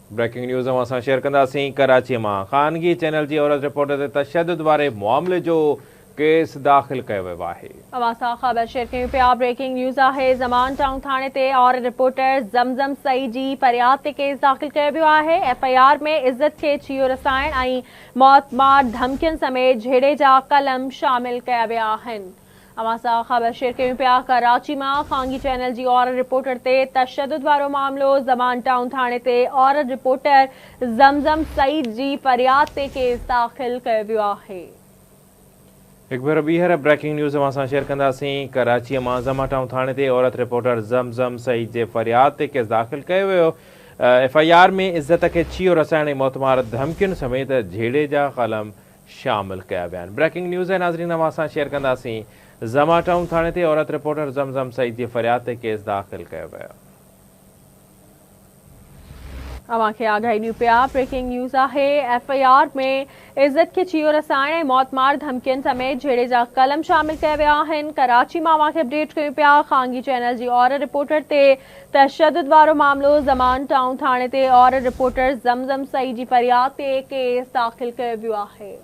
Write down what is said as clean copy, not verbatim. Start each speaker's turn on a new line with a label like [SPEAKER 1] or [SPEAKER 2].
[SPEAKER 1] Breaking news असां share कंदासीं। कराची में ख़ानगी चैनल की औरत रिपोर्टर ते तशद्दुद वारे मामले जो केस दाख़िल किया वियो आहे।
[SPEAKER 2] ख़बर शेयर कयूं पिया। ब्रेकिंग न्यूज़ है। ज़मान टाउन थाने ते और रिपोर्टर ज़मज़म सईद जी फरियाद ते केस दाख़िल किया वियो आहे। FIR में इज़्ज़त के छियो रसाइण ऐं मौत मार धमकियुनि समेत झेड़े जा कलम शामिल किया विया आहिनि। ख़बर शेयर कयूं पिया। कराची में ख़ानगी चैनल की औरत रिपोर्टर ते तशद्दुद वारो मामलो। ज़मान टाउन थाने ते औरत रिपोर्टर ज़मज़म सईद जी फरियाद ते केस दाख़िल किया वियो आहे।
[SPEAKER 1] एक बार ॿीहर ब्रेकिंग न्यूज़ असां शेयर कंदासीं। कराची में ज़मा टाउन थाने ते औरत रिपोर्टर ज़मज़म सईद जे फरियाद ते केस दाख़िल किया वियो। FIR में इज़्ज़त के छियो रसाइण ऐं मौतमार धमकियुनि समेत झेड़े जा कलम शामिल किया विया आहिनि। ब्रेकिंग न्यूज़ नाज़रीन असां शेयर कंदासीं। ज़मा टाउन थाने ते औरत रिपोर्टर ज़मज़म सईद जी फरियाद ते केस दाख़िल किया वियो।
[SPEAKER 2] आगाही ॾियूं पिया। ब्रेकिंग न्यूज़ है। FIR में इज़्ज़त के छियो रसाइण ऐं मौतमार धमकियुनि समेत झेड़े जा कलम शामिल किया विया आहिनि। कराची में अपडेट कयूं पिया। ख़ानगी चैनल की औरत रिपोर्टर ते तशद्दुद वारो मामलो। ज़मान टाउन थाने ते औरत रिपोर्टर ज़मज़म सईद जी फरियाद ते केस दाख़िल किया वियो आहे।